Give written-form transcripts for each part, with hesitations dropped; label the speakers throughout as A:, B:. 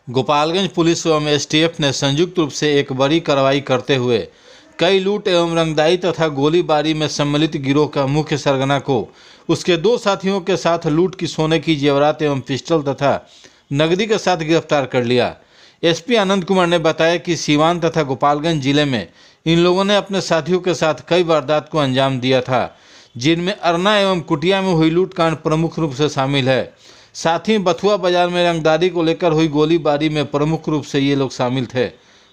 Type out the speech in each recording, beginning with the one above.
A: Gopalganj police एवं STF ने संयुक्त रूप से एक बड़ी कार्रवाई करते हुए कई लूट एवं रंगदारी तथा गोलीबारी में सम्मिलित गिरोह का मुख्य सरगना को उसके दो साथियों के साथ लूट की सोने की जेवरात एवं पिस्टल तथा नकदी के साथ गिरफ्तार कर लिया। एसपी आनंद कुमार ने बताया कि सीवान तथा गोपालगंज जिले में इन लोगों ने अपने साथियों के साथ कई वारदात को अंजाम दिया था, जिनमें अरना एवं कुटिया में हुई लूटकांड प्रमुख रूप से शामिल है। साथ ही बथुआ बाजार में रंगदारी को लेकर हुई गोलीबारी में प्रमुख रूप से ये लोग शामिल थे।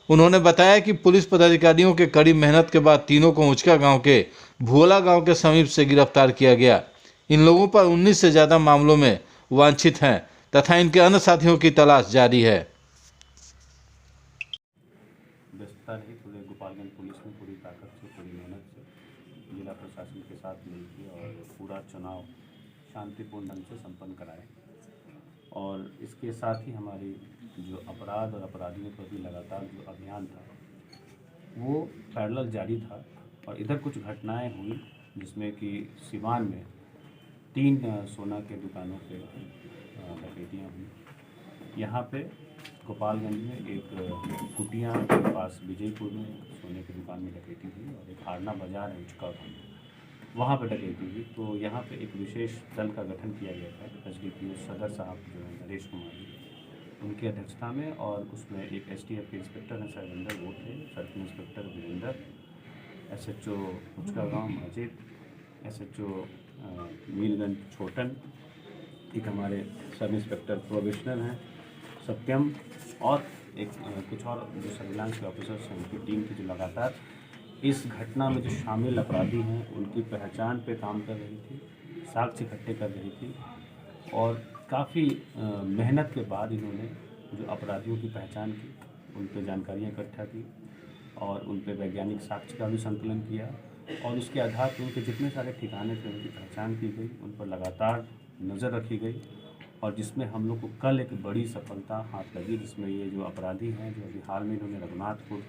A: उन्होंने बताया कि पुलिस पदाधिकारियों के कड़ी मेहनत के बाद तीनों को उचका गांव के भुवला गांव के समीप से गिरफ्तार किया गया। इन लोगों पर 19 से ज़्यादा मामलों में वांछित हैं तथा इनके अन्य साथियों की तलाश जारी है।
B: व्यस्तता रही पूरे गोपालगंज पुलिस ने पूरी ताकत से, पूरी मेहनत से जिला प्रशासन के साथ मिलकर और पूरा चुनाव शांतिपूर्ण ढंग से संपन्न कराए। और इसके साथ ही हमारी जो अपराध और अपराधियों पर भी लगातार जो अभियान था वो पैरेलल जारी था। और इधर कुछ घटनाएं हुई जिसमें कि सिवान में 3 सोना के दुकानों पे डकैतियाँ हुई। यहाँ पे गोपालगंज में एक कुटिया के पास विजयपुर में सोने की दुकान में डकैती हुई और एक हारना बाजार है उचका गाँव, वहाँ पे डकैती हुई। तो यहाँ पे एक विशेष दल का गठन किया गया था। एसडीपीओ सदर साहब जो है नरेश कुमार जी, उनकी अध्यक्षता में, और उसमें एक एसटीएफ के इंस्पेक्टर हैं शैलेंद्र, वो थे, सर्किल इंस्पेक्टर वीरेंद्र, एसएचओ उचका गाँव माजिद, एसएचओ मीरगंज छोटन, एक हमारे सब इंस्पेक्टर प्रोबेशनर हैं सत्यम, और एक कुछ और जो सर्विलांस के ऑफिसर्स हैं उनकी टीम थी जो लगातार इस घटना में जो शामिल अपराधी हैं उनकी पहचान पे काम कर रही थी, साक्ष्य इकट्ठे कर रही थी। और काफ़ी मेहनत के बाद इन्होंने जो अपराधियों की पहचान की, उन पर जानकारियाँ इकट्ठा की और उन पर वैज्ञानिक साक्ष्य का भी संकलन किया। और उसके आधार पर उनके जितने सारे ठिकाने थे उनकी पहचान की गई, उन पर लगातार नज़र रखी गई, और जिसमें हम लोग को कल एक बड़ी सफलता हाथ लगी, जिसमें ये जो अपराधी हैं जो अभी हाल में इन्होंने रघुनाथपुर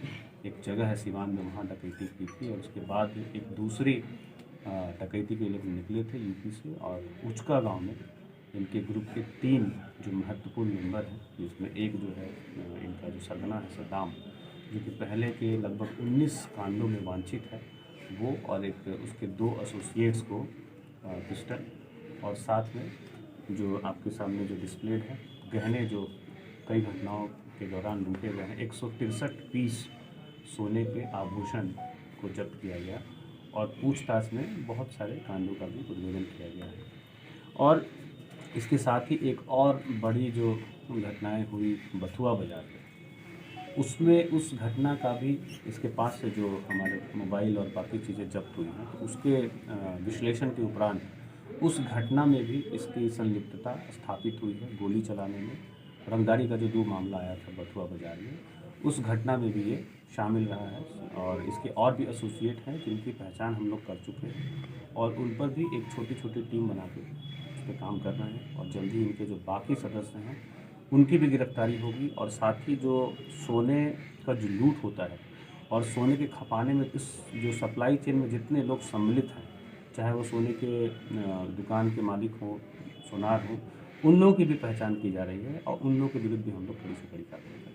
B: एक जगह है सिवान में, वहाँ डकैती की थी, और उसके बाद एक दूसरी डकैती के लिए निकले थे यूपी से, और उचका गांव में इनके ग्रुप के 3 जो महत्वपूर्ण मेंबर हैं, जिसमें एक जो है इनका जो सरगना है सद्दाम, जो कि पहले के लगभग 19 कांडों में वांछित है, वो, और एक उसके 2 एसोसिएट्स को पिस्टल, और साथ में जो आपके सामने जो डिस्प्लेड है गहने जो कई घटनाओं के दौरान लूटे गए हैं, 163 पीस सोने के आभूषण को जब्त किया गया, और पूछताछ में बहुत सारे कांडों का भी उद्भेदन किया गया है। और इसके साथ ही एक और बड़ी जो घटनाएं हुई बथुआ बाज़ार में, उसमें उस घटना का भी इसके पास से जो हमारे मोबाइल और बाकी चीज़ें जब्त हुई हैं, तो उसके विश्लेषण के उपरांत उस घटना में भी इसकी संलिप्तता स्थापित हुई है। गोली चलाने में, रंगदारी का जो 2 मामला आया था बथुआ बाज़ार में, उस घटना में भी ये शामिल रहा है। और इसके और भी एसोसिएट हैं जिनकी पहचान हम लोग कर चुके हैं, और उन पर भी एक छोटी छोटी टीम बना के उस पर काम कर रहे हैं, और जल्दी इनके जो बाकी सदस्य हैं उनकी भी गिरफ्तारी होगी। और साथ ही जो सोने का जो लूट होता है और सोने के खपाने में इस जो सप्लाई चेन में जितने लोग सम्मिलित हैं, चाहे वो सोने के दुकान के मालिक हों, सोनार हों, उन लोगों की भी पहचान की जा रही है, और उन लोगों के विरुद्ध भी हम लोग कड़ी से कड़ी कार्रवाई करेंगे।